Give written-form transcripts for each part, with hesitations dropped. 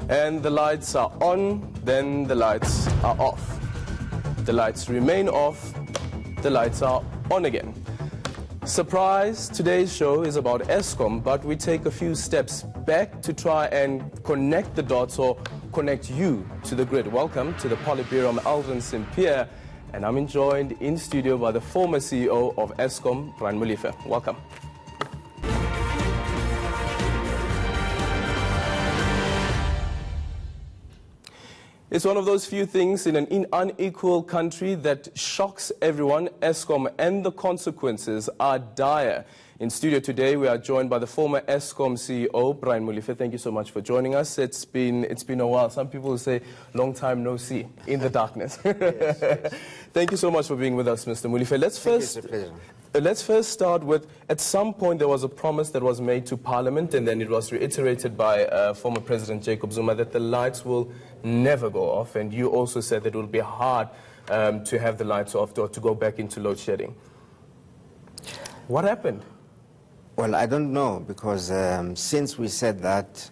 and the lights are on, then the lights are off. The lights remain off, the lights are on again. Surprise, today's show is about Eskom, but we take a few steps back to try and connect the dots or connect you to the grid. Welcome to the Politbureau. I'm Aldrin Sampear, and I'm joined in studio by the former CEO of Eskom, Molefe. Welcome. It's one of those few things in an unequal country that shocks everyone. Eskom, and the consequences are dire. In studio today, we are joined by the former Eskom CEO, Molefe. Thank you so much for joining us. It's been a while. Some people will say, long time no see, in the darkness. Yes. Thank you so much for being with us, Mr. Molefe. Let's first start with, at some point there was a promise that was made to Parliament, and then it was reiterated by former President Jacob Zuma that the lights will never go off, and you also said that it will be hard to have the lights off or to go back into load shedding. What happened? Well, I don't know, because since we said that,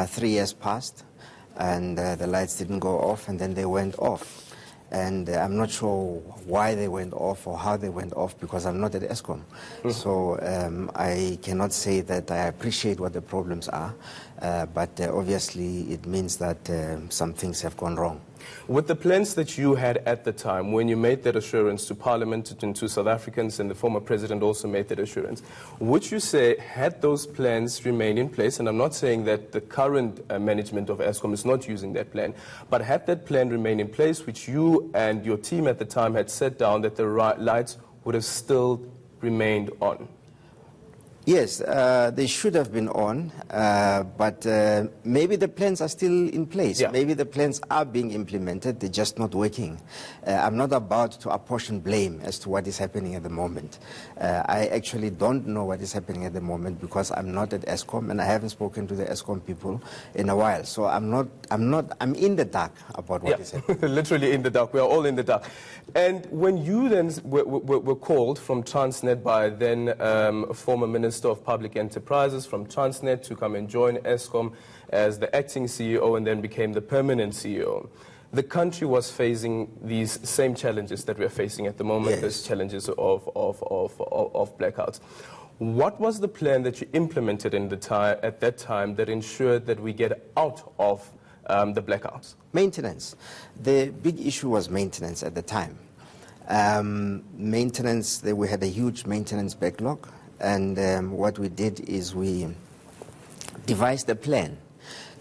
3 years passed and the lights didn't go off, and then they went off. And I'm not sure why they went off or how they went off, because I'm not at Eskom. So I cannot say that I appreciate what the problems are, but obviously it means that some things have gone wrong. With the plans that you had at the time, when you made that assurance to Parliament and to South Africans, and the former president also made that assurance, would you say, had those plans remained in place, and I'm not saying that the current management of Eskom is not using that plan, but had that plan remained in place, which you and your team at the time had set down, that the lights would have still remained on? Yes, they should have been on, but maybe the plans are still in place. Yeah. Maybe the plans are being implemented, they're just not working. I'm not about to apportion blame as to what is happening at the moment. I actually don't know what is happening at the moment, because I'm not at Eskom, and I haven't spoken to the Eskom people in a while. So I'm in the dark about what is happening. Literally in the dark. We are all in the dark. And when you then were called from Transnet by then former Minister of Public Enterprises from Transnet to come and join Eskom as the acting CEO and then became the permanent CEO, the country was facing these same challenges that we're facing at the moment, these challenges of blackouts. What was the plan that you implemented at that time that ensured that we get out of the blackouts? Maintenance. The big issue was maintenance at the time. Maintenance, we had a huge maintenance backlog. And what we did is we devised a plan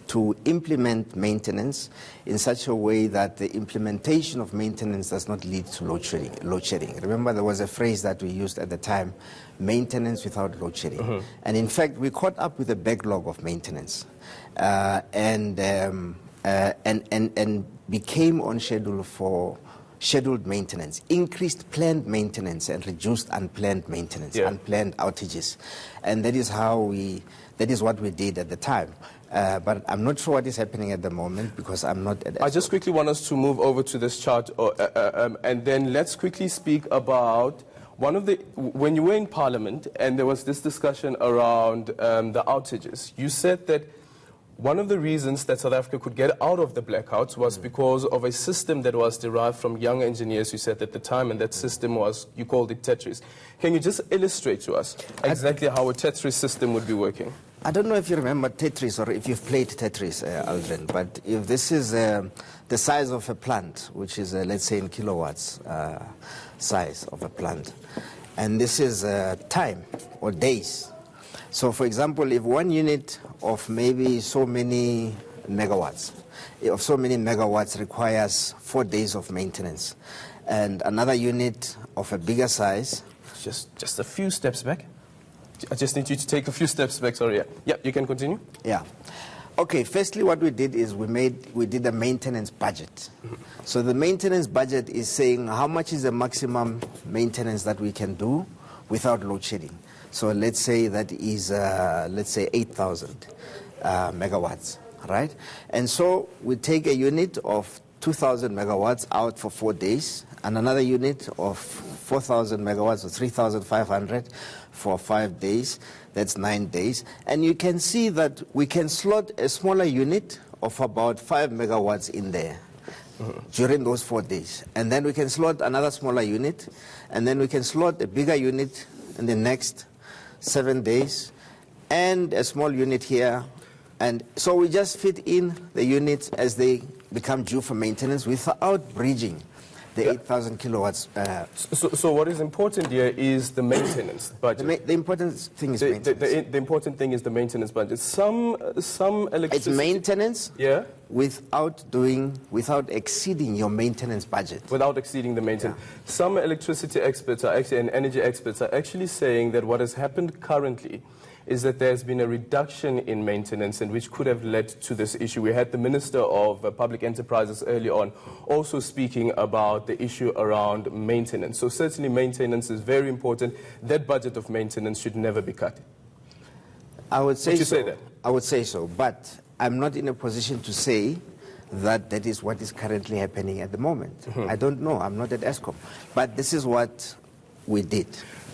to implement maintenance in such a way that the implementation of maintenance does not lead to load shedding. Remember, there was a phrase that we used at the time, maintenance without load shedding. And in fact, we caught up with a backlog of maintenance and became on schedule for scheduled maintenance, increased planned maintenance, and reduced unplanned maintenance, unplanned outages. And that is what we did at the time. But I'm not sure what is happening at the moment, because I'm not at Eskom. I just quickly want us to move over to this chart, and then let's quickly speak about when you were in Parliament and there was this discussion around the outages. You said that one of the reasons that South Africa could get out of the blackouts was because of a system that was derived from young engineers, you said at the time, and that system was, you called it Tetris. Can you just illustrate to us exactly how a Tetris system would be working? I don't know if you remember Tetris or if you've played Tetris, Aldrin, but if this is the size of a plant, which is, let's say, in kilowatts size of a plant, and this is time or days. So, for example, if one unit of maybe so many megawatts requires 4 days of maintenance, and another unit of a bigger size... Just a few steps back. I just need you to take a few steps back, sorry. Yeah, you can continue. Yeah. Okay, firstly what we did is we did a maintenance budget. So the maintenance budget is saying how much is the maximum maintenance that we can do without load shedding. So let's say that is, 8,000 megawatts, right? And so we take a unit of 2,000 megawatts out for 4 days, and another unit of 4,000 megawatts or 3,500 for 5 days. That's 9 days. And you can see that we can slot a smaller unit of about 5 megawatts in there during those 4 days. And then we can slot another smaller unit, and then we can slot a bigger unit in the next 7 days, and a small unit here. And so we just fit in the units as they become due for maintenance without bridging the 8,000 kilowatts. So what is important here is the maintenance budget. The important thing is maintenance. The important thing is the maintenance budget. Some electricity... It's maintenance, yeah, without exceeding your maintenance budget. Without exceeding the maintenance. Yeah. Some electricity experts are actually, and energy experts are actually saying that what has happened currently is that there's been a reduction in maintenance, and which could have led to this issue. We had the Minister of Public Enterprises early on also speaking about the issue around maintenance. So certainly maintenance is very important. That budget of maintenance should never be cut. I would say Would you so. say that? I would say so, but I'm not in a position to say that that is what is currently happening at the moment. I don't know. I'm not at Eskom. But this is what we did.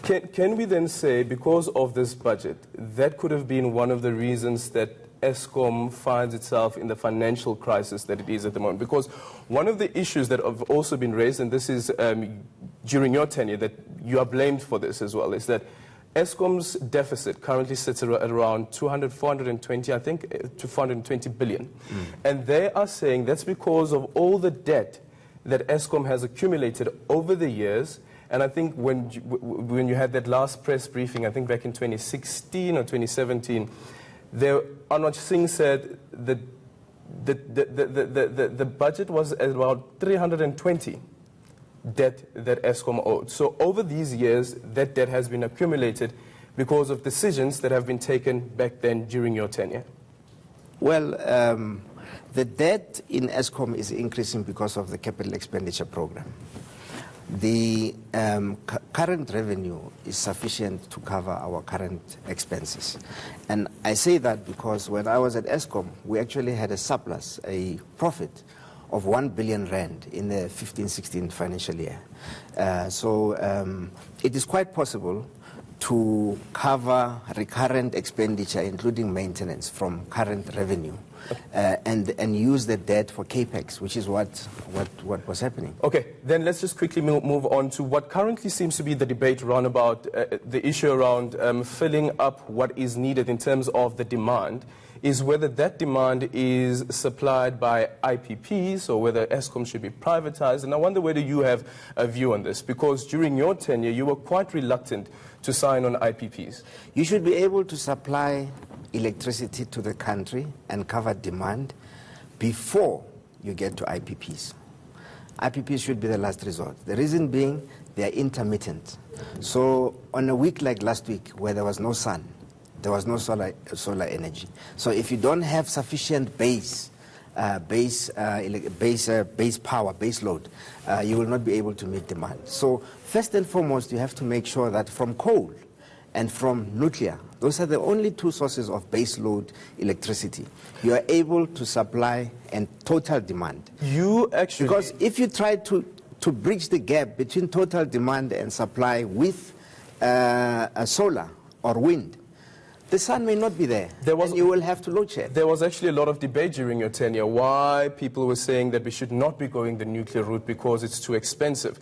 Can we then say, because of this budget, that could have been one of the reasons that Eskom finds itself in the financial crisis that it is at the moment? Because one of the issues that have also been raised, and this is during your tenure, that you are blamed for this as well, is that Eskom's deficit currently sits at around 420, I think, to 420 billion. And they are saying that's because of all the debt that Eskom has accumulated over the years. And I think when you had that last press briefing, I think back in 2016 or 2017, Anwar Singh said that the budget was at about 320 debt that Eskom owed. So over these years, that debt has been accumulated because of decisions that have been taken back then during your tenure. Well, the debt in Eskom is increasing because of the capital expenditure program. The current revenue is sufficient to cover our current expenses. And I say that because when I was at Eskom, we actually had a surplus, a profit of 1 billion rand in the 15-16 financial year. So it is quite possible to cover recurrent expenditure, including maintenance, from current revenue, and use the debt for capex, which is what was happening. Okay, then let's just quickly move on to what currently seems to be the debate around about the issue around filling up what is needed in terms of the demand, is whether that demand is supplied by IPPs or whether Eskom should be privatized. And I wonder whether you have a view on this, because during your tenure you were quite reluctant to sign on IPPs. You should be able to supply electricity to the country and cover demand before you get to IPPs. IPPs should be the last resort. The reason being, they are intermittent. So on a week like last week where there was no sun, there was no solar energy. So if you don't have sufficient base power, base load, you will not be able to meet demand. So first and foremost, you have to make sure that from coal and from nuclear, those are the only two sources of base load electricity, you are able to supply and total demand. Because if you try to bridge the gap between total demand and supply with solar or wind, the sun may not be there, and you will have to load shed. There was actually a lot of debate during your tenure why people were saying that we should not be going the nuclear route because it's too expensive.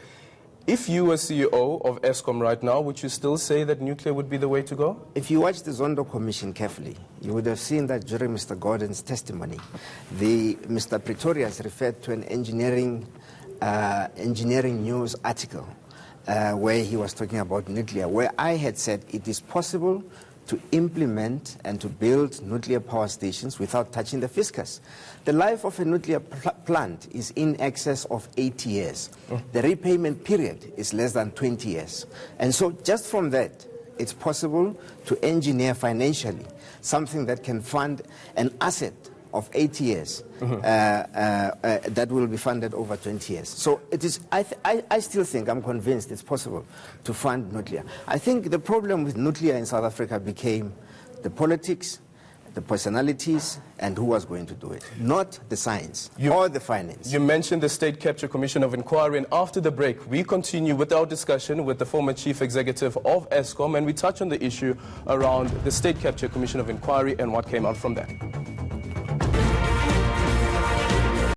If you were CEO of Eskom right now, would you still say that nuclear would be the way to go? If you watch the Zondo Commission carefully, you would have seen that during Mr. Gordon's testimony, Mr. Pretorius referred to an engineering news article where he was talking about nuclear, where I had said it is possible to implement and to build nuclear power stations without touching the fiscus. The life of a nuclear plant is in excess of 80 years. The repayment period is less than 20 years. And so just from that, it's possible to engineer financially something that can fund an asset of 80 years that will be funded over 20 years. So it is. I still think, I'm convinced it's possible to fund nuclear. I think the problem with nuclear in South Africa became the politics, the personalities, and who was going to do it, not the science or the finance. You mentioned the State Capture Commission of Inquiry, and after the break, we continue with our discussion with the former Chief Executive of Eskom, and we touch on the issue around the State Capture Commission of Inquiry and what came out from that.